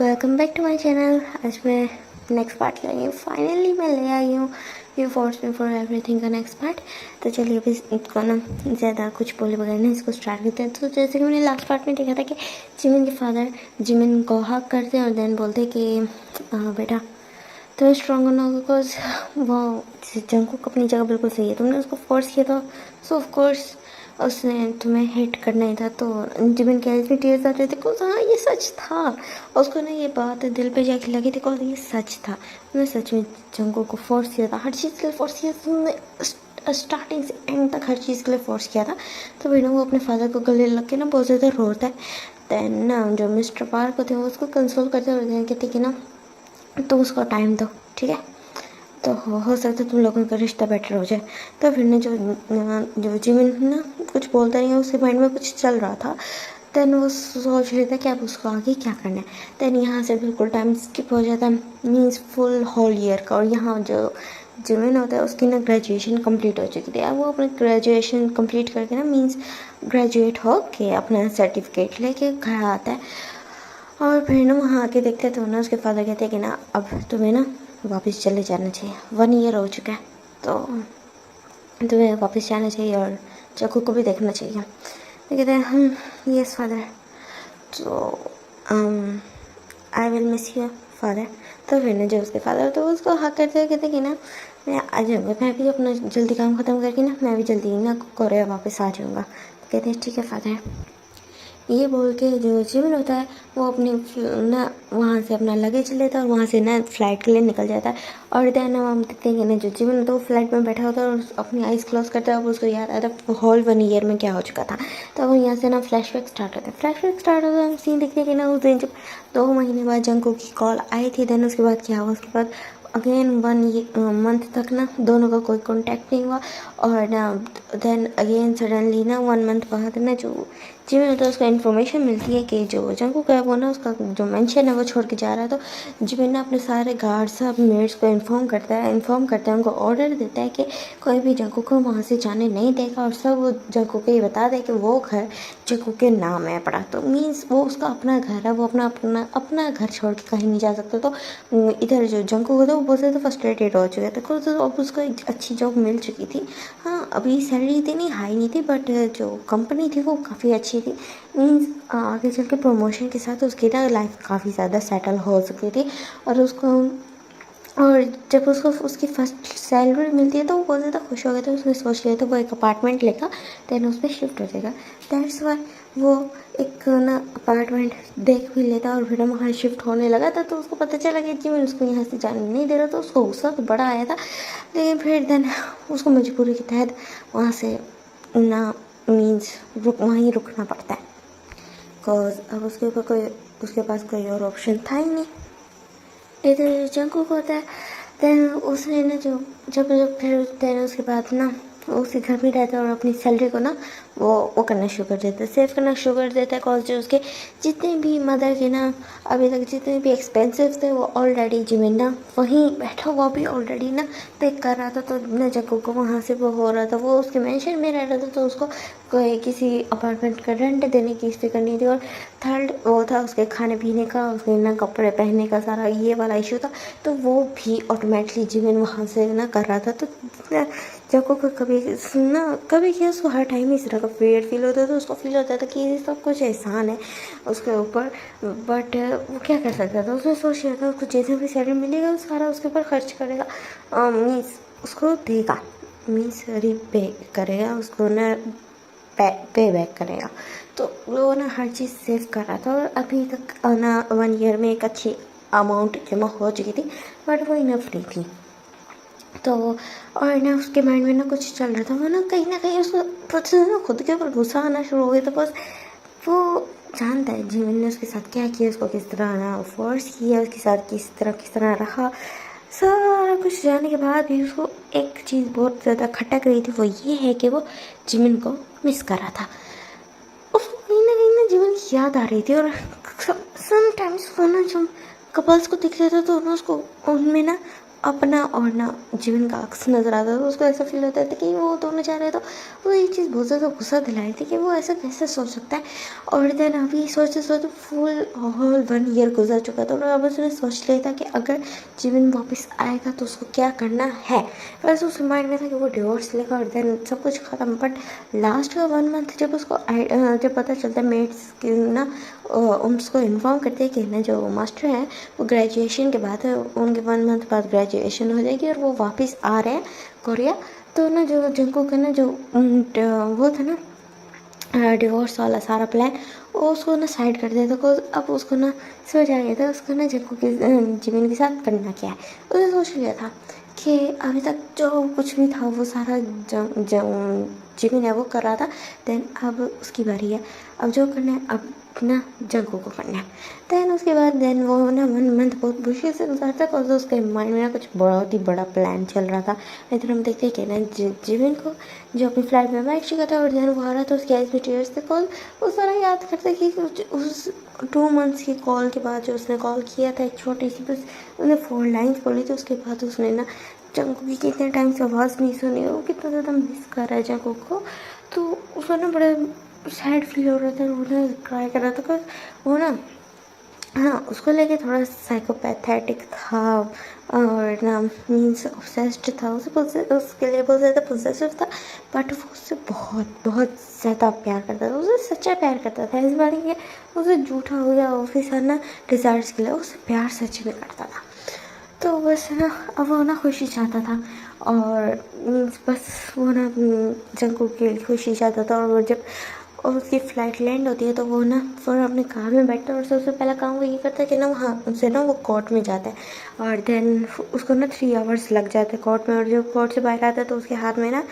Welcome back to my channel. आज मैं next part लाई हूँ। फाइनली मैं ले आई हूँ you force me for everything का नेक्स्ट पार्ट। तो चलिए अभी इसको ना ज़्यादा कुछ बोले बगैर ना इसको स्टार्ट करते हैं। तो जैसे कि मैंने लास्ट पार्ट में देखा था कि जिमिन के फादर जिमिन को हक करते हैं और देन बोलते कि बेटा तो स्ट्रॉन्ग होना होगा बिकॉज वो जंगकुक अपनी जगह बिल्कुल सही है। तुमने उसको फोर्स किया था सो ऑफ कोर्स उसने तुम्हें हिट करना ही था। तो जिमिन के आइज में टीयर्स आ रहे थे बिकॉज हाँ ये सच था। उसको ना ये बात दिल पे जाके लगी थी बिकॉज ये सच था। तुमने सच में जंगकुक को फोर्स किया था, हर चीज़ के लिए फोर्स किया था तुमने, स्टार्टिंग से एंड तक हर चीज़ के लिए फोर्स किया था। तो फिर वो अपने फादर को गले लग के ना बहुत ज़्यादा रोता है। देन ना जो मिस्टर पार्क होते हैं वो उसको कंसोल करते हैं, कहते कि ना तुम उसको टाइम दो, ठीक है, तो हो सकता है तुम लोगों का रिश्ता बेटर हो जाए। तो फिर ने जो जिमिन ना कुछ बोलता नहीं है, उसके माइंड में कुछ चल रहा था। देन वो सोच रही था कि अब उसको आगे क्या करना है। देन यहाँ से बिल्कुल टाइम स्किप हो जाता है, मीन्स फुल होल ईयर का। और यहाँ जो जिमिन होता है उसकी ना ग्रेजुएशन कंप्लीट हो चुकी थी। अब वो अपने ग्रेजुएशन कंप्लीट करके ना मीन्स ग्रेजुएट हो के अपना सर्टिफिकेट लेके घर आता है। और फिर ना वहाँ आके देखते तो ना उसके फादर कहते हैं कि ना अब तुम्हें ना वापस चले जाना चाहिए, 1 ईयर हो चुका है तो तुम्हें वापस जाना चाहिए और चक्कू को भी देखना चाहिए। तो कहते हैं हम यस फादर, तो I will miss you father. तो फिर ना जो उसके फादर तो उसको हक करते हुए कहते कि ना मैं आ जाऊँगा, मैं भी अपना जल्दी काम ख़त्म करके ना मैं भी जल्दी ना कोरिया वापस आ जाऊँगा। तो कहते हैं ठीक है फादर। ये बोल के जो जिमिन होता है वो अपनी ना वहाँ से अपना लगेज लेता है और वहाँ से ना फ्लाइट के लिए निकल जाता है। और देन हम देखते हैं कि ना जो जिमिन होता है वो फ्लाइट में बैठा होता है और अपनी आइज़ क्लोज करता है। अब उसको याद आता है होल 1 ईयर में क्या हो चुका था। तो वो यहाँ से ना फ्लैशबैक स्टार्ट होता है। फ्लैशबैक स्टार्ट होता है, सीन देखते हैं कि ना उस दिन जब 2 महीने बाद जंगकुक की कॉल आई थी। देन उसके बाद क्या हुआ, उसके बाद अगेन 1 मंथ तक ना दोनों का कोई कांटेक्ट नहीं हुआ। और ना देन अगेन सडनली ना 1 मंथ बाद ना जो जिमिन होता है उसको इन्फॉर्मेशन मिलती है कि जो जंगकुक है वो ना उसका जो मेंशन है वो छोड़ के जा रहा है। तो जिमिन ना अपने सारे गार्ड्स सब मेट्स को इन्फॉर्म करता है उनको ऑर्डर देता है कि कोई भी जंगकुक को वहाँ से जाने नहीं देगा और सब वो जंगकुक को ये बता दे कि वो घर जंगकुक के नाम है पड़ा। तो मीन्स वो उसका अपना घर है, वो अपना घर छोड़ के कहीं नहीं जा सकता। तो इधर जो जंगकुक होता है वो बहुत ज़्यादा फ्रस्ट्रेटेड हो चुका था। तो अब उसको एक अच्छी जॉब मिल चुकी थी। हाँ अभी सैलरी इतनी हाई नहीं थी बट जो कंपनी थी वो काफ़ी अच्छी थी। मीन्स आगे चल के प्रमोशन के साथ उसकी ना लाइफ काफ़ी ज़्यादा सेटल हो चुकी थी। और जब उसको उसकी फर्स्ट सैलरी मिलती है तो वो बहुत ज़्यादा खुश हो गया था। उसने सोच लिया था वो एक अपार्टमेंट लेगा, देन उस पर शिफ्ट हो जाएगा। दैट्स वाई वो एक ना अपार्टमेंट देख भी लेता और फिर वहाँ शिफ्ट होने लगा था। तो उसको पता चला कि मैं उसको यहाँ से जाने नहीं दे रहा। तो उसको गुस्सा तो बड़ा आया था, लेकिन फिर देन उसको मजबूरी के तहत वहाँ से ना मीन्स वहीं रुकना पड़ता है। बिकॉज अब उसके पास कोई और ऑप्शन था ही नहीं। इधर जंगकुक होता है। देन उसने ना जो जब फिर देन उसके बाद ना उसी घर में रहता है और अपनी सैलरी को ना वो करना शुरू कर देता है, सेव करना शुरू कर देता है। कॉज जो उसके जितने भी मदर के ना अभी तक जितने भी एक्सपेंसिव थे वो ऑलरेडी जिमिन ना वहीं बैठा हुआ भी ऑलरेडी ना पे कर रहा था। तो ना जंगकुक को वहाँ से वो हो रहा था, वो उसके मेंशन में रह रहा था तो उसको कोई किसी अपार्टमेंट का रेंट देने की फिक्र नहीं थी। और थर्ड वो था उसके खाने पीने का, उसके ना कपड़े पहनने का सारा ये वाला इशू था। तो वो भी ऑटोमेटिकली जिमिन वहाँ से ना कर रहा था। तो जंगकुक को कभी क्या उसको हर टाइम इस तरह का वेट फील होता था। तो उसको फील होता था कि ये सब कुछ एहसान है उसके ऊपर, बट वो क्या कर सकता था। उसने सोच लिया था उसको जैसे भी सैलरी मिलेगा वो सारा उसके ऊपर खर्च करेगा, मीन्स उसको देगा, मीन्स रीपे करेगा, उसको ना पे बैक करेगा। तो वो ना हर चीज़ सेव कर रहा था और अभी तक ना 1 ईयर में एक अच्छी अमाउंट जमा हो चुकी थी बट वो इनफ नहीं थी। तो और ना उसके माइंड में ना कुछ चल रहा था, वो ना कहीं उसको ना खुद के ऊपर गुस्सा आना शुरू हो गया था। बस वो जानता है जिमिन ने उसके साथ क्या किया, उसको किस तरह ना फोर्स किया, उसके साथ किस तरह रहा, सारा कुछ जानने के बाद भी उसको एक चीज़ बहुत ज़्यादा खटक रही थी। वो ये है कि वो जिमिन को मिस कर रहा था। उसको कहीं ना जीवन की याद आ रही थी। और समटाइम्स वो ना जब कपल्स को दिख रहा था तो ना उसको उनमें ना अपना और ना जीवन का अक्स नज़र आता था। तो उसको ऐसा फील होता था कि वो दोनों जा रहे, तो वो ये चीज़ बहुत ज़्यादा गुस्सा दिलाई थी कि वो ऐसा कैसे सोच सकता है। और देन अभी सोचते सोचते फुल होल 1 ईयर गुजर चुका था और अब उसने सोच लिया था कि अगर जीवन वापस आएगा तो उसको क्या करना है। वैसे उसके माइंड में था कि वो डिवोर्स लेगा और देन सब कुछ ख़त्म। बट लास्ट का 1 मंथ जब उसको जब पता चलता है मेट्स की ना उसको इन्फॉर्म करते हैं कि ना जो मास्टर हैं वो ग्रेजुएशन के बाद उनके 1 मंथ बाद ग्रेजुएशन हो जाएगी और वो वापस आ रहे हैं कोरिया। तो ना जो जंगकुक का ना जो वो था ना डिवोर्स वाला सारा प्लान वो उसको ना साइड कर दिया था। अब उसको ना समझ आ गया था उसको ना जंगकुक के जिमिन के साथ करना क्या है। उसने सोच लिया था कि अभी तक जो कुछ भी था वो सारा जिमिन है वो कर रहा था। देन अब उसकी बारी है, अब जो करना है अब ना जंगकुक को करना है। देन उसके बाद देन वो ना 1 मंथ बहुत मुश्किल से गुजारता है और उसके माइंड में ना कुछ बहुत ही बड़ा प्लान चल रहा था। इधर हम देखते हैं कि ना जिमिन को जो अपनी फ्लाइट में बैठ चुका था और देन वो आ रहा था उसके आइज में टीयर्स थे। कॉल वो सारा याद करता कि उस 2 मंथ्स की कॉल के बाद जो उसने कॉल किया था एक छोटी सी बस उसने 4 लाइन्स बोली थी। उसके बाद उसने ना जंगकुक की कितने टाइम से आवाज़ नहीं सुनी, वो कितना ज़्यादा मिस कर रहा है जंगकुक को। तो उसको ना बड़ा सैड फील हो रहा था, वो ना ट्राई कर रहा था पर वो ना हाँ उसको लेके थोड़ा साइकोपैथेटिक था और ना मीन्स ऑब्सेस्ड था। उसके लिए बहुत ज़्यादा पोजेसिव था। बट वो उससे बहुत बहुत ज़्यादा प्यार करता था, उसे सच्चा प्यार करता था। इस बार ये उसे झूठा हो या ऑफिसर ना डिज़ायर्स के लिए उसे प्यार सच में करता था। तो बस ना अब वो ना खुशी चाहता था और मीन्स बस वो ना जंगकुक के लिए खुशी चाहता था। और वो जब और उसकी फ़्लाइट लैंड होती है तो वो ना फिर अपने कार में बैठता है और सबसे पहला काम वो ये करता है कि ना वहाँ उनसे ना वो कोर्ट में जाता है और देन उसको ना 3 आवर्स लग जाते हैं कोर्ट में। और जब कोर्ट से बाहर आता है तो उसके हाथ में ना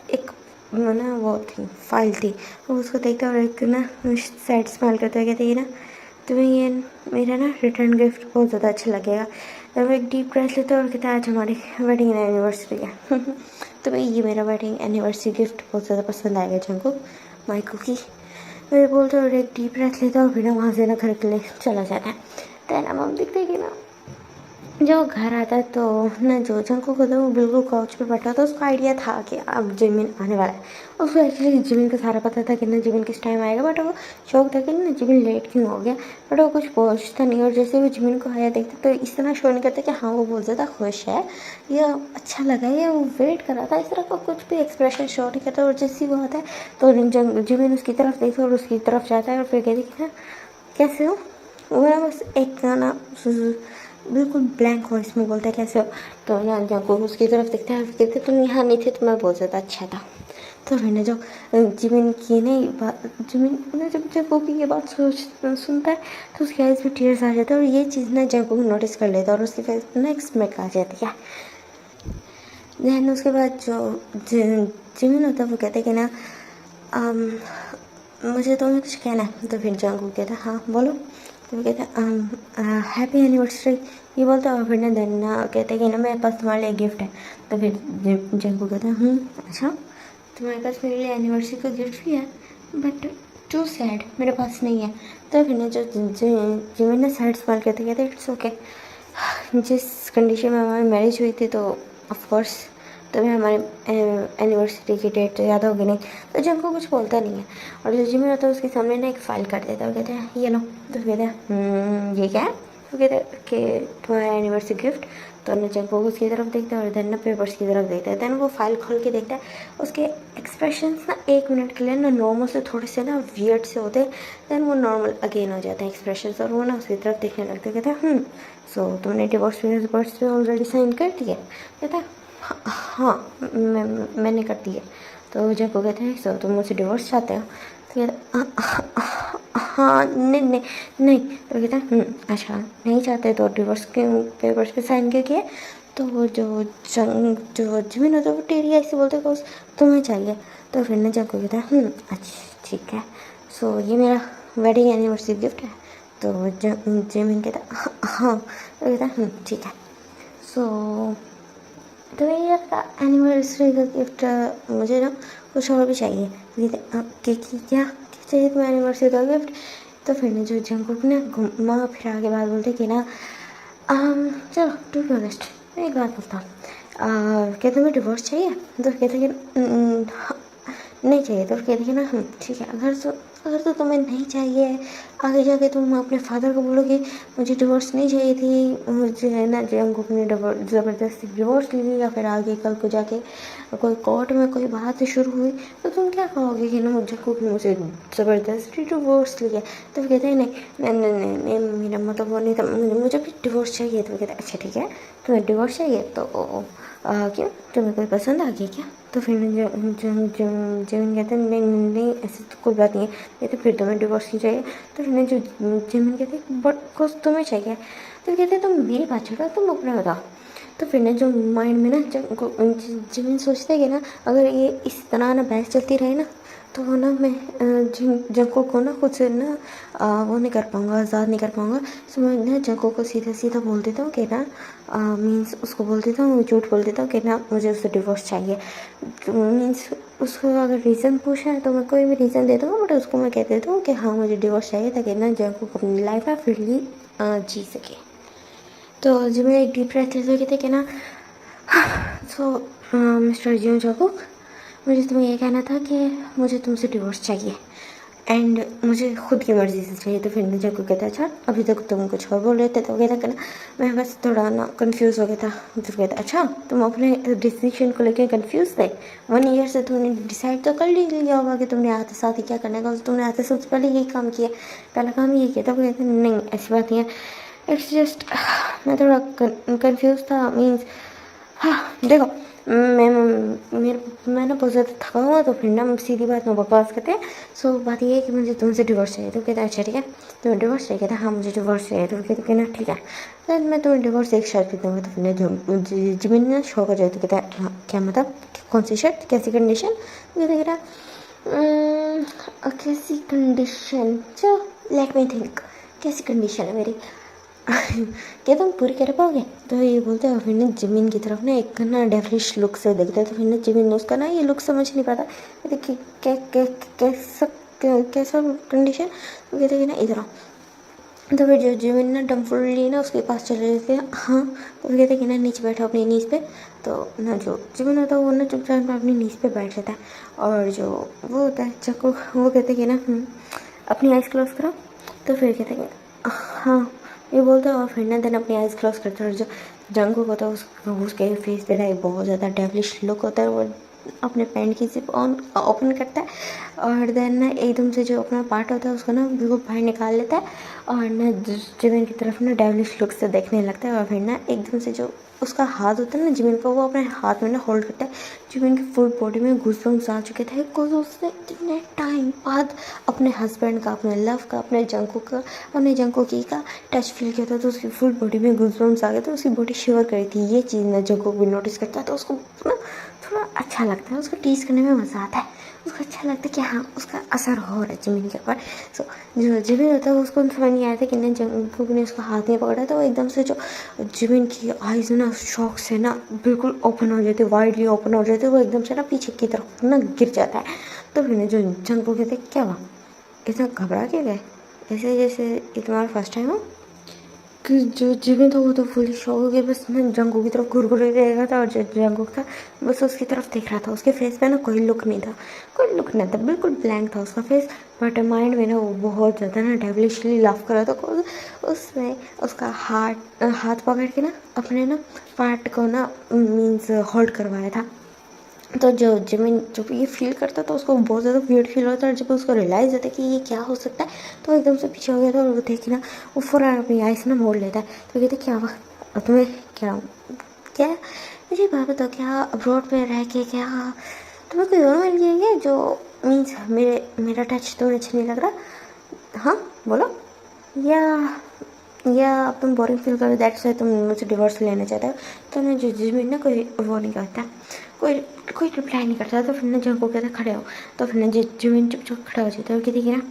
एक ना वो थी फाइल थी। वो उसको देखता है और एक ना सैड स्माइल करता है, कहते हैं ना तुम्हें ये मेरा ना रिटर्न गिफ्ट बहुत ज़्यादा अच्छा लगेगा। तो वो एक डीप ब्रेथ लेता है और कहता है आज हमारी वेडिंग एनिवर्सरी है तुम्हें ये मेरा वेडिंग एनिवर्सरी गिफ्ट बहुत ज़्यादा पसंद आएगा जंगकुक माई कुकी। मेरे बोलते और एक डीप ब्रेथ लेता और फिर वहाँ से ना घर के लिए चला जाता है। देन अब हम देखते हैं कि ना जब वो घर आता है तो ना जो जंगकुक होता है वो बिल्कुल काउच पे बैठा था। उसको आइडिया था कि अब जिमिन आने वाला है। उसको एक्चुअली जिमिन का सारा पता था कि ना जिमिन किस टाइम आएगा। बट वो शौक था कि ना जिमिन लेट क्यों हो गया। बट वो कुछ पहुँचता नहीं और जैसे वो जिमिन को आया देखता तो इस तरह शो नहीं करता कि हाँ वो बहुत ज़्यादा खुश है या अच्छा लगा या वो वेट कर रहा था। इस तरह का कुछ भी एक्सप्रेशन शो नहीं करता। और जैसे ही वो आता है तो जिमिन उसकी तरफ देखता और उसकी तरफ जाता है और फिर कहती कि ना कैसे हो। वो ना बस एक गाना बिल्कुल ब्लैंक वॉइस में बोलता है कैसे हो। तो ना जंगकुक उसकी तरफ देखता है कहते तुम यहाँ नहीं थे तो मैं बहुत ज़्यादा अच्छा था। तो फिर ना जो जिमिन की नहीं बात जिमिन ना जब जंगकुक की ये बात सुनता है तो उसके आइज में टीयर्स आ जाते हैं। और ये चीज़ ना जंगकुक नोटिस कर लेता है और उसकी फेस ना एक स्मिक आ जाती है। देन उसके बाद जो जिमिन होता है वो कहते हैं कि ना मुझे तुम्हें कुछ कहना है। तो फिर जंगकुक कहता है हाँ बोलो। तो वो कहता है हैप्पी एनिवर्सरी ये बोलता है। और फिर ना देन ना कहते हैं कि ना मेरे पास तुम्हारे लिए गिफ्ट है। तो फिर जंगकुक कहता है अच्छा तुम्हारे पास मेरे लिए एनिवर्सरी का गिफ्ट भी है बट टू सैड मेरे पास नहीं है। तो फिर ना जो जिमिन ना सैड स्माइल कहते इट्स ओके जिस कंडीशन में हमारी मैरिज हुई थी तो ऑफकोर्स तुम्हें हमारे एनिवर्सरी की डेट याद होगी नहीं। तो जंगकुक कुछ बोलता नहीं है और जो जिमिन होता है उसके सामने ना एक फ़ाइल कर देता है और कहते हैं ये लो। तो कहते हैं ये क्या है। तो कहते हैं कि तुम्हारा एनिवर्सरी गिफ्ट। तो ना जंगकुक उसकी तरफ देखता है और देन ना पेपर्स की तरफ देखता है। देन वो फाइल खोल के देखता है उसके एक्सप्रेशंस ना 1 मिनट के लिए ना नॉर्मल से थोड़े से ना वियर्ड से होते हैं। देन वो नॉर्मल अगेन हो जाता है एक्सप्रेशंस और वो ना उसकी तरफ देखने लगते कहते हैं सो तुमने डिवोर्स पेपर्स पे ऑलरेडी साइन कर दिया। कहता है हाँ मैंने कर दिया। तो जब वो कहते हैं सो तुम मुझसे डिवोर्स चाहते हो। तो कहता हाँ नहीं नहीं नहीं। तो कहता है अच्छा नहीं चाहते तो डिवोर्स के पेपर्स पे साइन क्यों किए। तो वो जो जिमिन होता है वो टेढ़ी ऐसे बोलते हैं तुम्हें चाहिए। तो फिर ना जब को कहता है अच्छा ठीक है सो ये मेरा वेडिंग एनिवर्सरी गिफ्ट है। तो जिमिन कहता है हाँ। तो कहता है ठीक है सो तो ये एनिवर्सरी का गिफ्ट मुझे ना कुछ और भी चाहिए। क्या चाहिए तुम्हें एनिवर्सरी का गिफ्ट। तो फिर ना जो जंगकुक ने घुमा फिरा के बाद बोलते कि ना चलो टू बी ऑनेस्ट मैं एक बात बोलता हूँ, क्या तुम्हें डिवोर्स चाहिए? तो कहते कि हाँ, नहीं चाहिए। तो कहते कि ना ठीक है, अगर तो तुम्हें नहीं चाहिए, आगे जाके तुम अपने फादर को बोलोगे मुझे डिवोर्स नहीं चाहिए थी, मुझे है ना जंगकुक ने ज़बरदस्ती डिवोर्स ले ली, या फिर आगे कल को जाके कोई कोर्ट में कोई बात शुरू हुई तो तुम क्या कहोगे कि ना जंगकुक ने मुझे ज़बरदस्ती डिवोर्स लिया? तो फिर कहते हैं नहीं नहीं नहीं नहीं, नहीं मेरा मतलब वो नहीं था, मुझे भी डिवोर्स चाहिए। तो कहते हैं अच्छा ठीक है, तुम्हें डिवोर्स चाहिए तो क्यों, तुम्हें कोई पसंद आ गया क्या? तो फिर जिमिन कहते हैं नहीं नहीं नहीं, ऐसी तो कोई बात नहीं है। कहते फिर तुम्हें डिवोर्स नहीं चाहिए? तो फिर जो जिमिन कहते बट कुछ तुम्हें चाहिए। तो कहते तुम मेरी बात छोड़ो, तुम अपना बताओ। तो फिर ना जो माइंड में ना जिमिन सोचता है कि ना अगर ये इस तरह ना बहस चलती रहे ना तो वो ना मैं जंको को ना खुद से ना वो नहीं कर पाऊँगा, आज़ाद नहीं कर पाऊँगा। सो मैं ना जंको को सीधा सीधा बोल देता हूँ कि ना मीन्स उसको बोल देता हूँ, झूठ बोल देता हूँ कि ना मुझे उससे डिवोर्स चाहिए। मीन्स उसको अगर रीज़न पूछा है तो मैं कोई भी रीज़न दे दूँगा, बट उसको मैं कह देता हूँ कि हाँ मुझे डिवोर्स चाहिए ताकि ना जंको को अपनी लाइफ में फ्रीली जी सके। तो जब मैं एक डीप ब्रेथ लेते कहते कि ना सो मिस्टर जियोन जंकुक, मुझे तुम्हें ये कहना था कि मुझे तुमसे डिवोर्स चाहिए एंड मुझे खुद की मर्ज़ी से चाहिए। तो फिर मुझे को कहता अच्छा अभी तक तुम कुछ और बोल रहे थे। तो कहता ना मैं बस थोड़ा ना कंफ्यूज हो गया था। तो कहता अच्छा तुम अपने डिसीजन को लेकर कंफ्यूज थे, 1 ईयर से तुमने डिसाइड तो कर लिया होगा कि तुमने आते साथ ही क्या करने का, तुमने आते सबसे पहले यही काम किया, पहला काम यही किया। तो कहते नहीं ऐसी बात नहीं है, इट्स जस्ट मैं थोड़ा कंफ्यूज था। मीन्स हाँ देखो मैं ना बहुत ज़्यादा थका हुआ, तो फिर ना सीधी बात में बकवास करते हैं। सो बात ये है कि मुझे तुमसे डिवोर्स चाहिए। तो कहता है अच्छा ठीक है तुम्हें डिवोर्स चाहिए? कहता हाँ मुझे डिवोर्स चाहिए। तो कहते ना ठीक है तो मैं तुम्हें डिवोर्स एक शर्त भी दूँगा। तो फिर जो जिमिन ना शौक हो जाए। तो कहता है हाँ क्या मतलब, कौन सी शर्त, कैसी कंडीशन? तो कहता कैसी कंडीशन, चलो लेट मी थिंक, कैसी कंडीशन है मेरी क्या तुम पूरी कर पाओगे? तो ये बोलते हैं। फिर ना जिमिन की तरफ ना एक ना डेवलिश लुक से देखते हैं। तो फिर ना जिमिन उसका ना ये लुक समझ नहीं पाता। देखिए कैसा कंडीशन? तो कहते हैं ना इधर आओ। तो फिर जो जिमिन ना डम्फुल्ली ना उसके पास चले जाते हैं। हाँ तो फिर कहते हैं कि ना नीचे बैठो अपनी नीज़ पे। तो ना जो जिमिन होता है वो ना चुपचाप अपनी नीज़ पे बैठ जाता है। और जो वो होता है चक्कू, वो कहते हैं कि ना अपनी आइज़ क्लोज करो। तो फिर कहते हैं कि हाँ ये बोलता है। और फिर ना देन अपनी आइज़ क्लोज करता है। और जो जंगकुक होता है उसके फेस पे ना एक बहुत ज़्यादा डेविलिश लुक होता है। वो अपने पैंट की जिप ओपन करता है और देन ना एकदम से जो अपना पार्ट होता है उसको ना बिल्कुल बाहर निकाल लेता है और ना जिमिन की तरफ ना डेविलिश लुक से देखने लगता है। और फिर ना एकदम से जो उसका हाथ होता है ना जिमिन का, वो अपने हाथ में ना होल्ड करता है। जिमिन की फुल बॉडी में गूज़बम्प्स आ चुके थे बिकॉज उसने इतने टाइम बाद अपने हस्बैंड का, अपने लव का, अपने जंकुकी का टच फील किया था। तो उसकी फुल बॉडी में गूज़बम्प्स आ गए थे, उसकी बॉडी शिवर करी थी। ये चीज़ ना जंकुक भी नोटिस करता है तो उसको ना थोड़ा अच्छा लगता है, उसको टीज करने में मज़ा आता है, उसको अच्छा लगता है कि हाँ उसका असर हो रहा है जिमिन के ऊपर। सो जो जिमिन होता है उसको समझ नहीं आया था कि जंकुक ने उसका हाथ नहीं पकड़ा। तो एकदम से जो जिमिन की आइज़ ना शॉक से ना बिल्कुल ओपन हो जाती है, वाइडली ओपन हो जाती है। वो एकदम से ना पीछे की तरफ ना गिर जाता है। तो फिर जो जंकुक कहते क्या हुआ, इतना घबरा के गए ऐसे जैसे ये तुम्हारा फर्स्ट टाइम हो? कि जो जिमिन था वो तो फुल शॉक हो गया, बस मैं जंगू की तरफ घुरघुरे रहेगा था। और जो जंगू था बस उसकी तरफ देख रहा था। उसके फेस पे ना कोई लुक नहीं था, कोई लुक नहीं था, बिल्कुल ब्लैंक था उसका फेस। बट माइंड में ना वो बहुत ज़्यादा ना डेविलिशली लाफ कर रहा था। उसने उसका हाथ पकड़ के ना अपने ना पार्ट को ना मीन्स होल्ड करवाया था। तो जो जिमिन जब ये फील करता तो उसको बहुत ज़्यादा वियर्ड फील होता है। और जब उसको रियलाइज़ होता है कि ये क्या हो सकता है तो एकदम से पीछे हो गया था। और वो देखी ना वो फ़ौरन अपनी आइस ना मोड़ लेता है। तो कहते क्या हुआ, तुम्हें क्या क्या मुझे बात बताओ, क्या अब्रॉड में रह के क्या तुम्हें कोई और मिल गया है जो मीन्स मेरा टच तुम्हें अच्छा नहीं लग रहा? हाँ बोलो। या अब तुम बोरिंग फील करो दैट्स वाई तुम मुझसे डिवोर्स लेना चाहते हो? तो मैं जो जिमिन ना कोई वो नहीं करता, कोई रिप्लाई नहीं करता। तो फिर ना जंको कहता खड़े हो। तो फिर ना जिमिन चुपचाप खड़ा हो जाता है और कहती है ना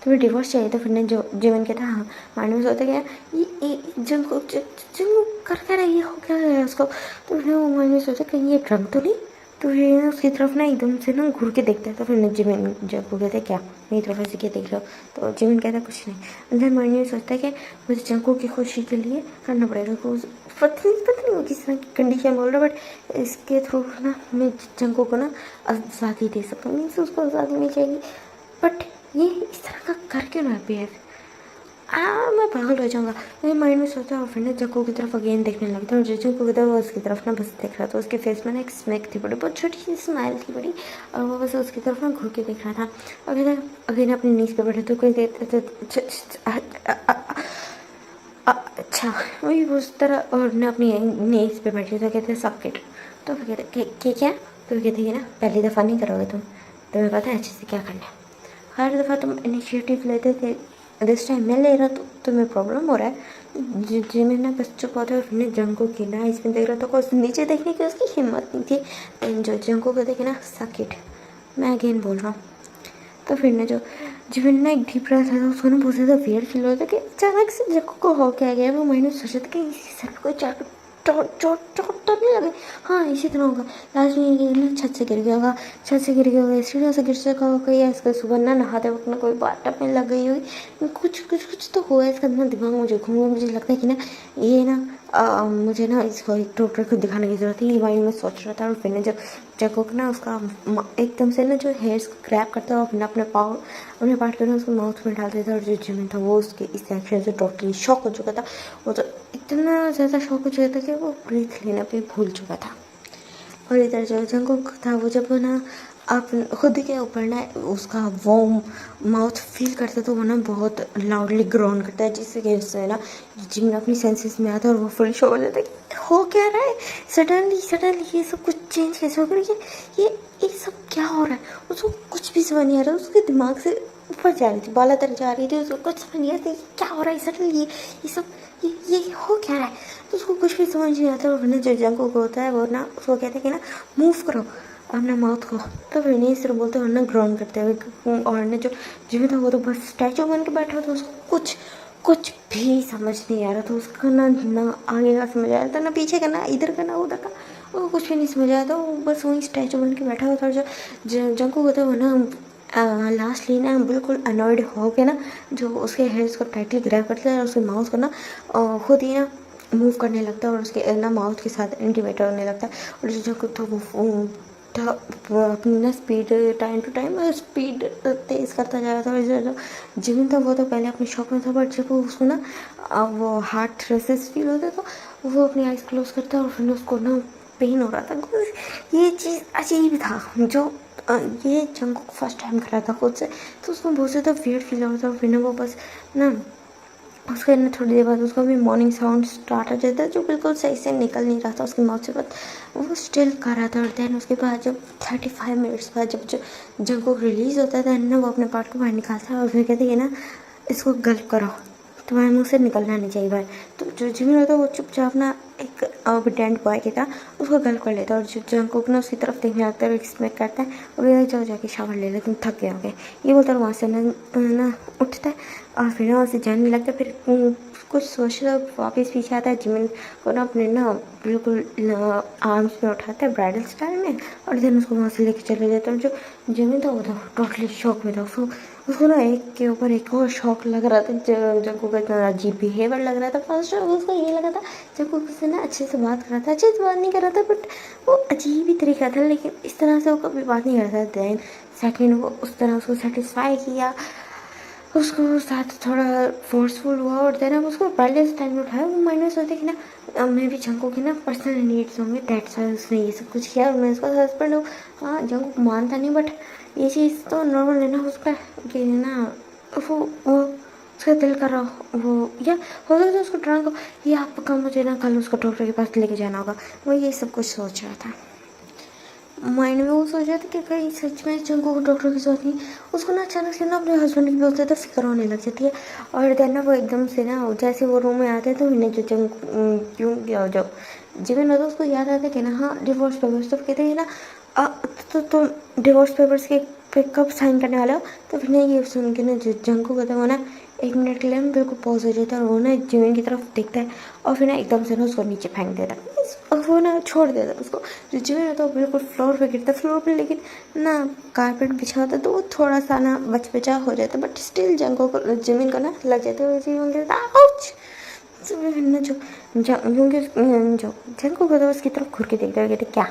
तुम्हें डिवोर्स चाहिए? तो फिर ना जो जिमिन कहता हाँ। माइंड में सोचता क्या ये जंको कर क्या रहा है, ये हो क्या है उसको? तो फिर वो माइंड में सोचा कहीं ये ड्रग तो नहीं, तो फिर उसकी तरफ ना एकदम से ना घूर के देखता है। तो फिर जिमिन जब वो कहते क्या मेरी तरफ ऐसे क्या देख रहे हो, तो जिमिन कहता है कुछ नहीं। अंदर माइंड में सोचता है कि मुझे जंको की खुशी के लिए करना पड़ेगा। तो पता नहीं वो किस तरह की कंडीशन बोल रहा है, बट इसके थ्रू ना मैं जंको को ना आज़ादी दे सकता हूँ, मीन्स उसको आज़ादी नहीं चाहिए। बट ये इस तरह का कर क्यों ना बिहेव, मैं पागल हो जाऊँगा। मेरे माइंड में सोचा और फिर ना जंको की तरफ अगेन देखने लगता और जंको की तरफ उसकी तरफ ना बस देख रहा था। उसके फेस में ना एक स्मैक थी बड़ी, बहुत छोटी सी स्माइल थी बड़ी, और वो बस उसकी तरफ ना घूर के देख रहा था। अगेन अपनी नीज पे बैठे तो कोई अच्छा वही उस तरह, और ना अपनी नीज पे बैठे तो कहते सॉकेट। तो फिर कहते क्या, तो कहते हैं ना पहली दफ़ा नहीं करोगे तुम्हें पता है अच्छे से क्या करना है। हर दफ़ा तुम इनिशिएटिव लेते थे, दिस टाइम मैं ले रहा तो तुम्हें प्रॉब्लम हो रहा है। जिन्हें ना बस चुप होता है, फिर जंको की ना इसमें देख रहा था, कुछ नीचे देखने की उसकी हिम्मत नहीं थी। जो जंको को देखे ना सकिट, मैं अगेन बोल रहा हूँ। तो फिर ना जो जिमिन ना एक डीप ब्रेथ था, उसको ना बहुत ज़्यादा वियर्ड फील होता कि अचानक से जंको को हो क्या गया। वो मैंने सोचा था कि इसी सर पे कोई चोट तो नहीं लगे। हाँ इसी तरह होगा, लास्ट में ये ना छत से गिर गया होगा, सीढ़ियों से गिर सका होगा, या इसका सुबह ना नहाते वक्त ना कोई बात में लग गई होगी, कुछ तो हुआ है इसका ना दिमाग मुझे घूम। मुझे लगता है कि ना ये ना मुझे ना इसको एक डॉक्टर को दिखाने की ज़रूरत है, ये माइंड में सोच रहा था। और फिर जब जैको ना उसका एकदम से ना जो हेयर्स ग्रैब करता है और फिर अपने पार्ट करना उसको माउथ में डाल देता। और जो जिमिन था वो उसके इस एक्शन से टोटली शॉक हो चुका था। वो तो इतना ज़्यादा शॉक हो चुका था कि वो ब्रीथ लेना भी भूल चुका था। और इधर जो जंगकुक था वो जब ना आप खुद के ऊपर ना उसका वार्म माउथ फील करता तो वो ना बहुत लाउडली ग्रोन करता है, जिससे कि उससे ना जिमिन अपनी सेंसेस में आता है और वो फुल शो हो जाता है कि हो क्या रहा है। सडनली ये सब कुछ चेंज कैसे हो गया, ये सब क्या हो रहा है। उसको कुछ भी समझ नहीं आ रहा, उसके दिमाग से ऊपर जा रही थी, बाला तक जा रही थी, उसको कुछ समझ नहीं आ रहा था क्या हो रहा है। सडनली ये सब ये हो क्या रहा है, तो उसको कुछ भी समझ नहीं आता। और जो जंगकुक होता है वो ना उसको कहते हैं कि ना मूव करो अपना माउथ को। तो फिर नहीं सिर्फ बोलते वरना ग्राउंड करते हुए। और ना जो जिमिन था वो तो बस स्टैचू बन के बैठा था, उसको कुछ भी समझ नहीं आ रहा था। उसका ना आगे का समझ आ रहा था, ना पीछे का, ना इधर का, ना उधर का, वो कुछ भी नहीं समझ आया था। वो बस वहीं स्टैचू बन के बैठा हुआ था। और जो जंगकुक होता है वो ना लास्टली ना बिल्कुल अनॉयड हो के ना जो उसके हेयर्स को टाइटली ग्रैब करता है और उसके माउथ को ना खुद ही ना मूव करने लगता है और उसके ना माउथ के साथ इंटीमेट होने लगता है। और जो जंगकुक था वो था अपनी ना speed time to time speed तेज़ करता जा रहा था। और जो जिमिन था वो तो पहले अपने शॉप में था, बट जब वो उसको ना वो हार्ट रेसेस फील होता तो वो अपनी आइज़ क्लोज करता और फिर उसको ना पेन हो रहा था। ये चीज़ अजीब था जो ये जंगकुक फर्स्ट टाइम कर रहा था खुद से, तो उसको बहुत ज़्यादा वियर्ड फील हो रहा था। फिर ना वो बस ना उसके ना थोड़ी देर बाद उसका भी मॉर्निंग साउंड स्टार्ट हो जाता है जो बिल्कुल सही से निकल नहीं रहा था उसकी माउथ से, बट वो स्टिल कर रहा था। और देन उसके बाद जब 35 मिनट्स बाद जब जंगकुक रिलीज़ होता है देन ना वो अपने पार्ट को बाहर निकालता है और फिर कहते हैं ना इसको गल्प करो, तुम्हारे मुँह से निकलना नहीं चाहिए बाहर। तो जो जिमिन होता है वो चुपचाप ना एक ओबीडिएंट बॉय की तरह उसको गल्प कर लेता है। और जो जंगकुक ना उसकी तरफ देखने लगता है और एक्सपेक्ट करता है और ये जाके शावर ले लेकिन थक गया हो गया ये बोलता है। वहाँ से ना उठता है और फिर ना उसे जाने लगता है। फिर कुछ सोचता वापस पीछे आता है, जिमिन को ना अपने ना बिल्कुल आर्म्स में उठाता है ब्राइडल स्टाइल में और देन उसको वहाँ से लेके चले जाता है। और जो जिमिन था वो तो टोटली शॉक में था। उसको ना एक के ऊपर एक और शॉक लग रहा था। जंगकुक का इतना अजीब बिहेवियर लग रहा था। फर्स्ट उसको ये लगा था जंगकुक उससे ना अच्छे से बात कर रहा था, अच्छे से बात नहीं कर रहा था, बट वो अजीब ही तरीका था, लेकिन इस तरह से वो कभी बात नहीं कर रहा था। देन सेकेंड वो उस तरह उसको सेटिस्फाई किया, उसको साथ थोड़ा फोर्सफुल हुआ और देन अब उसको पहले टाइम में उठाया। वो माइंड में सोचते कि ना मैं भी जंगकुक की ना पर्सनल नीड्स होंगे, दैट्स वाई उसने ये सब कुछ किया और मैं उसका हस्बैंड हूँ। हाँ जंगकुक मानता नहीं, बट ये चीज़ तो नॉर्मल है ना उसका कि ना वो उसका दिल कर रहा वो, या हो सकता है उसको ड्रंक हो, ये आपका मुझे ना कल उसको डॉक्टर के पास लेके जाना होगा। वो ये सब कुछ सोच रहा था माइंड में। वो सोच रहा था कि कहीं सच में जंगकुक को डॉक्टर की जरूरत नहीं। उसको ना अचानक से ना अपने हस्बैंड की बहुत ज़्यादा फिक्र होने लग जाती है। और देन ना वो एकदम से ना जैसे वो रूम में आते हैं तो इन्हें जो क्यों क्या जो जिमिन होता है उसको याद आता है कि ना हाँ डिवोर्स पेपर्स, तो कहते हैं ना तो तुम डिवोर्स पेपर्स के पे कब साइन करने वाले हो। तो फिर ना ये सुन के ना जो जंगकुक होता है वो ना 1 मिनट के लिए ना बिल्कुल पॉज हो जाता है और वो ना जिमिन की तरफ देखता है और फिर ना एकदम से ना उसको नीचे फेंक देता है और वो ना छोड़ देता है उसको। जो जिमिन होता है वो बिल्कुल फ्लोर पे गिरता है, फ्लोर पे लेकिन ना कारपेट बिछा होता है तो वो थोड़ा सा ना बचा हो जाता है, बट स्टिल जिमिन को ना लग जाता है, जिमिन गिरता है, आउच। तो फिर ना जो जंको को तो उसकी तरफ घूर के देखता है, कहते क्या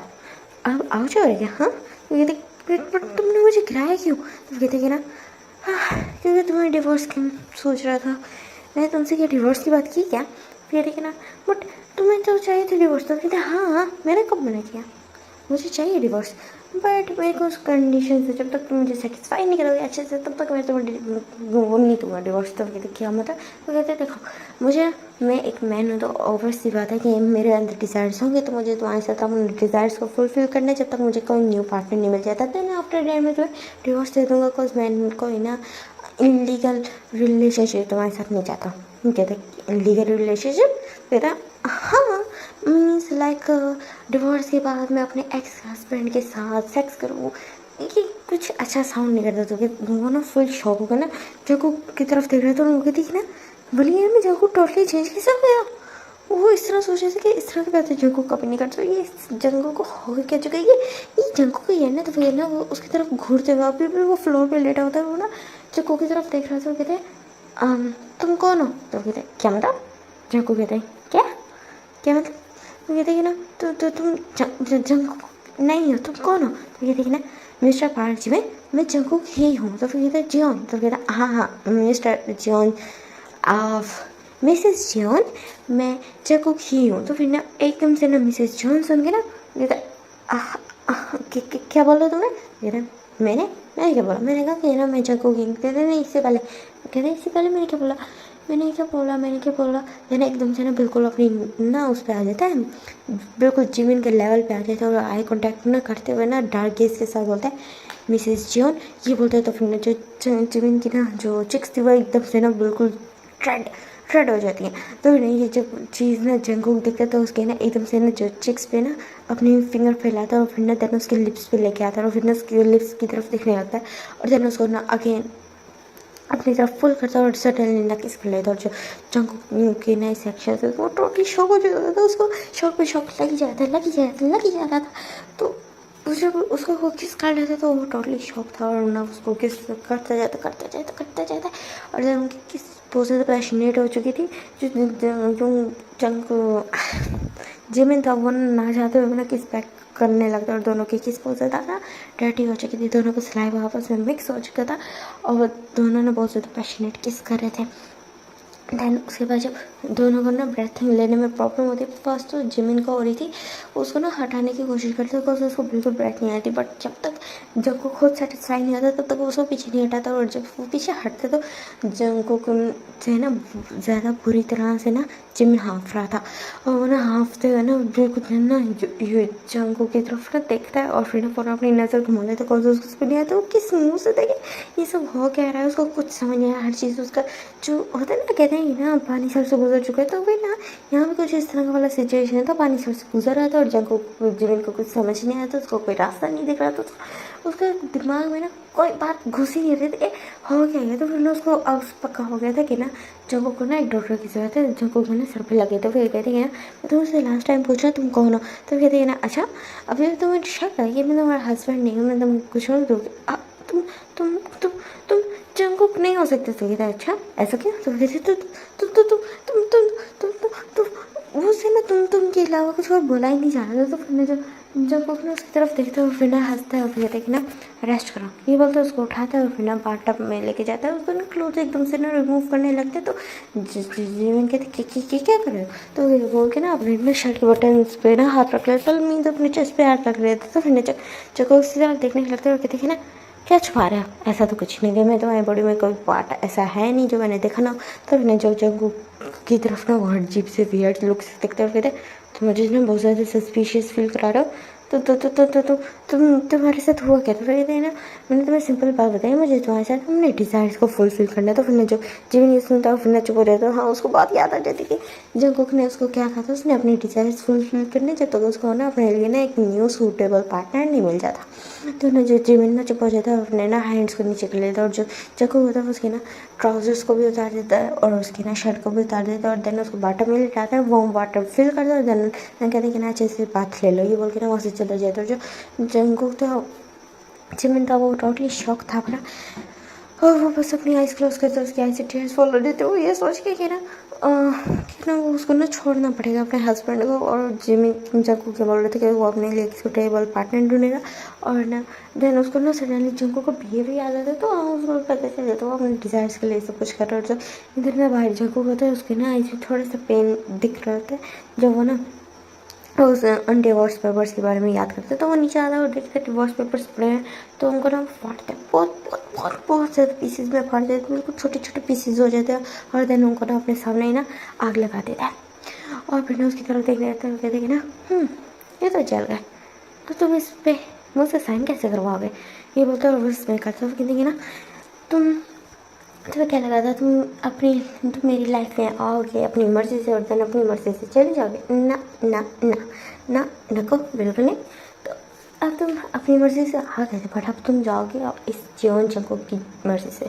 अब आउच हो रहा है क्या? हाँ, तो कहते बट तुमने मुझे गिराया क्यों? तो कहते कि ना क्योंकि तुम्हें डिवोर्स की सोच रहा था, मैंने तुमसे क्या डिवोर्स की बात की क्या? फिर देखिए ना बट तुम्हें तो चाहिए थी डिवोर्स। तो कहते हाँ, मैंने कब मना किया, मुझे चाहिए डिवोर्स, बट मेरे को उस कंडीशन से जब तक तुम मुझे सेटिस्फाई नहीं करोगे अच्छे से तब तक मैं तुम्हें वो नहीं दूंगा डिवोर्स। तो कहते क्या मतलब? तो कहते देखो मुझे, मैं एक मैन हूँ तो ऑब्वियस सी बात है कि मेरे अंदर डिज़ायर्स होंगे, तो मुझे तुम्हारे साथ अपने डिज़ायर्स को फुलफिल करना है जब तक मुझे कोई न्यू पार्टनर नहीं मिल जाता। देन आफ्टर डेट में तुम्हें डिवोर्स दे दूँगा, बिकॉज मैं कोई ना इनलीगल रिलेशनशिप तुम्हारे साथ नहीं चाहता। कहते इनलीगल रिलेशनशिप? कहता हाँ, मीन्स लाइक डिवोर्स के बाद मैं अपने एक्स हस्बैंड के साथ सेक्स करूँ। ये कुछ अच्छा साउंड नहीं करता। तो वो ना फुल शॉक होगा ना, जगू की तरफ देख रहा था और वो कहती ना बोलिए मैं जगू टोटली चेंज कैसे हो गया। वो इस तरह सोच रहे थे कि इस तरह की बातें जंगू कभी नहीं करता, ये जंगू को हो क्या चुका है, ये जंगू को ये ना। तो फिर ना वो उसकी तरफ घूरते हुए अभी भी वो फ्लोर पे लेटा होता है, वो ना जंगू की तरफ देख रहा था। वो कहते तुम कौन हो? तो कहते क्या मतलब? जंगू कहते क्या क्या मतलब? तो कहते कि ना तो तुम जंगू नहीं हो, तुम कौन हो? तो कहते कि ना मिस्टर पार्क जी मैं जंगू ही हूँ। तो फिर कहते जॉन। तो कहता हाँ mister John of Mrs John, मैं जंगू ही हूँ। तो फिर ना एकदम से ना मिसेस जॉन सुन के ना कहता क्या बोला तुमने? कहता मैंने क्या बोला? मैंने कहा कि ना मैं जंगू ही हूँ। कहते नहीं इससे पहले मैंने क्या बोला। मैंने एकदम से ना बिल्कुल अपनी ना उस पर आ जाता है, बिल्कुल जिमिन के लेवल पे आ जाता है और आई कांटेक्ट ना करते हुए ना डार्क गेज के साथ बोलता है मिसेस जॉन, ये बोलते हैं। तो फिर ना जो जिमिन की ना जो चिक्स थी वो एकदम से ना बिल्कुल रेड हो जाती है। तो फिर ये जब चीज़ ना जंगूक देखता है तो उसके ना एकदम से ना जो चिक्स पे ना अपनी फिंगर फैलाता है और फिर ना देन उसके लिप्स पे लेके आता है और फिर ना उसकी लिप्स की तरफ देखने लगता है और देन उसको ना अगेन अपनी तरफ फुल करता है और सडनली ना किस कर लेता है। और जो जंगूक के नए सेक्शन से वो टोटली शॉक हो जाता था, उसको शॉक पे शॉक लग ही जा रहा था। तो जब उसको वो किस कर लेता तो वो टोटली शॉक था और ना उसको किस करता जाता और जब उनकी किस बहुत ज़्यादा पैशनेट हो चुकी थी। जो जिमिन था वो ना चाहते हुए ना किस बैक करने लगता और दोनों की किस बहुत ज़्यादा ना डर्टी हो चुकी थी, दोनों का सलाइवा आपस में मिक्स हो चुका था और दोनों ने बहुत ज़्यादा पैशनेट किस कर रहे थे। दैन उसके बाद जब दोनों को ना ब्रेथिंग लेने में प्रॉब्लम होती है, फर्स्ट तो जिमिन को हो रही थी, उसको ना हटाने की कोशिश करते बिकॉज उसको बिल्कुल ब्रेथ नहीं आती, बट जब को खुद सेटिस्फाई नहीं होता तब तक वो उसको पीछे नहीं हटाता और जब वो पीछे हटते तो जंगकुक से ना ज़्यादा बुरी तरह से ना जिमिन हाँफ रहा था और वो ना हाँफते हुए ना बिल्कुल ना जंगकुक की तरफ ना देखता है और फिर ना पूरा अपनी नज़र घुमा लेता है, उसको नहीं आता वो किस मुँह से देखे ये सब हो क्या रहा है, उसको कुछ समझ नहीं आया। हर चीज़ उसका जो होता है ना, कहते हैं ना पानी सर से गुजर चुका है, तो वही ना यहाँ भी कुछ इस तरह का वाला सिचुएशन है। तो पानी सर से गुजर रहा था और जिमिन को कुछ समझ नहीं आया था, उसको कोई रास्ता नहीं दिख रहा था, तो उसके दिमाग में ना कोई बात घुस ही नहीं रही थी हो क्या गया। तो फिर ना उसको अब पक्का हो गया था कि ना जंगकुक को ना एक डॉक्टर की ज़रूरत है, जंगकुक को ना सर पे लगे। तो फिर कहते हैं मैं तुमसे लास्ट टाइम पूछा तुम कौन हो? तो कहते हैं ना अच्छा अभी तुम्हें शक है कि मैं तुम्हारा हस्बैंड नहीं हूँ, मैं तुम कुछ और दूँगी, तुम तुम तुम जंगकुक नहीं हो सकते। तो कहता है अच्छा ऐसा क्यों? तो कहते तुम वो से ना तुम के अलावा कुछ और बोला ही नहीं जा रहा था। तो फिर मैं जंगकुक ना उसकी तरफ देखता है और फिर ना हंसता है और फिर कहता है कि ना रेस्ट करो, ये बोलते है उसको उठाता है और फिर ना बाथटब में लेके जाता है, उसको ना क्लोथ एकदम से ना रिमूव करने लगते हैं। तो जिमिन कहते क्या कर रहे हो? तो ये बोल के ना अपने शर्ट के बटन पे ना हाथ रख लेते मीन्स अपने चेस्ट पे हाथ रख लेते। तो फिर ना जंगकुक उसकी तरफ देखने लगते हैं और कहते हैं ना क्या छुपा रहे हो? ऐसा तो कुछ नहीं है, मैं तुम्हारी बॉडी में कोई पार्ट ऐसा है नहीं जो मैंने देखा ना। तो मैंने जो जंगकुक की तरफ ना वो अजीब से वियर्ड लुक से देखते हुए कहते तो मुझे ना बहुत ज़्यादा सस्पिशियस फील करा रहे हो। तुम्हारे साथ हुआ क्या? तो फिर कहते हैं ना, मैंने तुम्हें सिंपल बात बताई, मुझे तुम्हारे साथ अपने डिज़ायर्स को फुलफिल करना है। तो फिर ना जो जिमिन ये सुनता फिर ना चुप हो जाता। हाँ, उसको बात याद आ जाती कि जंगकुक ने उसको क्या कहा था, उसने अपने डिज़ायर्स फुलफिल करने जब तक उसको ना अपने लिए ना एक न्यू सूटेबल पार्टनर नहीं मिल जाता। तो ना जो जिमिन ना चुप हो जाता है, अपने ना हैंड्स को नीचे कर लेता है, और जो जंगकुक होता है उसके ना ट्राउजर्स को भी उतार देता है और उसकी ना शर्ट को भी उतार देता है, और देन उसको वाटर में लिटाता है, वो वाटर फिल करता है, और देन कहते हैं कि ना अच्छे से बात ले लो, ये बोल के ना वहाँ से चला जाता है। जो जंगकुक था, जिमिन था, वो टोटली शॉक था अपना, और वो बस अपनी आइज़ क्लोज करता है, उसकी आइज़ से टीयर्स फॉल हो देते। वो ये सोच के कि ना वो उसको ना छोड़ना पड़ेगा अपने हस्बैंड को, और जिमिन जंगकुक के बोल रहे थे कि वो अपने लिए सूटेबल पार्टनर ढूंढेगा, और ना देन उसको ना सडनली जंगकुक को बिहेव याद आता है। तो उसको पता चल जाता है वो अपने डिज़ायर्स के लिए सब कुछ कर रहा है। और जो इधर ना बाहर जंगकुक होता है, उसके ना आइज़ में थोड़ा सा पेन दिख रहा होता है, जब वो ना उस डिवोर्स पेपर्स के बारे में याद करते, तो वो नीचे आता है और देखते हैं डिवोर्स पेपर्स पड़े हैं। तो उनको ना फाड़ते हैं, बहुत बहुत बहुत बहुत ज़्यादा पीसेज में फाड़ देते हैं, बिल्कुल छोटे छोटे पीसेज हो जाते हैं, और देन उनको ना अपने सामने ही ना आग लगा देता है। और फिर ना उसकी तरफ देख रहे हैं, कहते हैं कि ना ये तो जल गए, तो तुम इस पर मुझसे साइन कैसे करवाओगे? ये बोलते हैं, और उसमें करते हो, कहते हैं कि ना तुम तुम्हें क्या लगा था तुम मेरी लाइफ में आओगे अपनी मर्ज़ी से, और देन अपनी मर्ज़ी से चले जाओगे? ना ना ना ना, नको, बिल्कुल नहीं। तो अब तुम अपनी मर्ज़ी से आ गए थे, बट अब तुम जाओगे अब इस जीवन जंगकुक की मर्ज़ी से,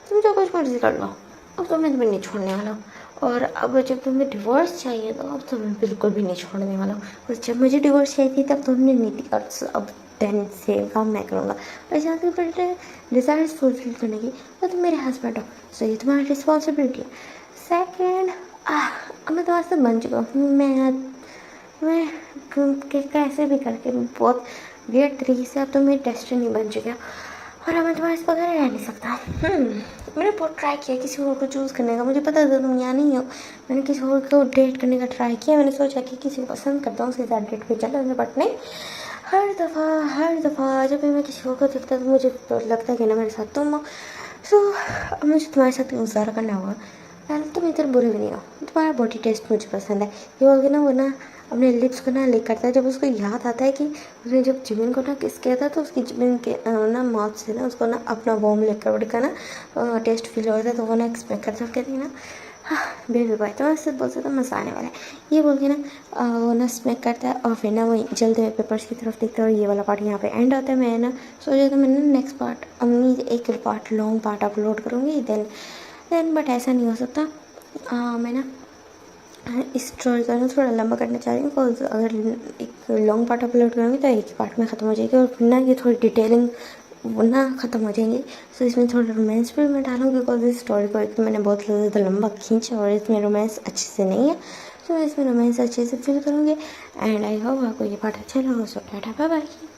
तुम जो कुछ मर्ज़ी कर लो, अब तो मैं तुम्हें नहीं छोड़ने वाला हूँ। और अब जब तुम्हें डिवोर्स चाहिए, तो अब तो मैं बिल्कुल भी नहीं छोड़ने वाला हूँ। और जब मुझे डिवोर्स चाहिए थी, तब तुमने नहीं दिया, अब देन से काम मैं करूँगा। और जहाँ तक बड़े डिज़ायर्स फुलफिल करने की, तो तुम मेरे हस्बैंड हो, सो ये तुम्हारी रिस्पॉन्सिबिलिटी है। सेकेंड, अब मैं तुम्हारे साथ बन चुका हूँ, मैं कैसे भी करके बहुत वियर्ड तरीके से अब तो मेरी डेस्टिनी बन चुकी है, और अब मैं तुम्हारे इस बगैर रह नहीं सकता। मैंने बहुत ट्राई किया किसी और को चूज़ करने का, मुझे पता था तुम यहाँ नहीं हो। मैंने किसी और को डेट करने का ट्राई किया, मैंने सोचा कि किसी को पसंद करता हूँ उसके साथ डेट पे चला जाए, बट नहीं। हर दफ़ा जब भी मैं किसी और को देखता तो मुझे तो लगता है कि ना मेरे साथ तुम हो। सो अब मुझे तुम्हारे साथ गुजारा करना होगा। पहले तुम इधर बुरे भी नहीं हो, तुम्हारा बॉडी टेस्ट मुझे पसंद है। ये बोल के ना वो ना अपने लिप्स को ना लिक करता है, जब उसको याद आता है कि उसने जब जिमिन को ना किस किया था, तो उसकी जिमिन के ना माउथ से ना उसको ना अपना वॉर्म लिक्विड का ना टेस्ट फील होता है, तो वो ना एक्सपेक्ट करता है, कहती है ना हाँ बेबी बॉय, तो ऐसे बोलते तो मज़ा आने वाला है। ये बोल के ना वो ना स्मैक करता है, और फिर ना वो जल्दी हुए पेपर्स की तरफ देखता है, और ये वाला पार्ट यहाँ पे एंड होता है। मैं ना सोचा था मैंने नेक्स्ट पार्ट अपनी एक पार्ट लॉन्ग पार्ट अपलोड करूँगी, देन बट ऐसा नहीं हो सकता। मैं ना इस स्टोरी को ना थोड़ा लंबा करना चाह रही हूँ, बिकॉज अगर एक लॉन्ग पार्ट अपलोड करूँगी तो एक पार्ट में ख़त्म हो जाएगी, और फिर ना ये थोड़ी डिटेलिंग वो ना ख़त्म हो जाएंगी। सो इसमें थोड़ा रोमांस भी मैं डालूँगी, बिकॉज इस स्टोरी को एक मैंने बहुत ज़्यादा लंबा खींचा, और इसमें रोमांस अच्छे से नहीं है। सो इसमें रोमांस अच्छे से फील करूँगी, एंड आई होप आपको ये पार्ट अच्छा लगा। सो टाटा बाय बाय।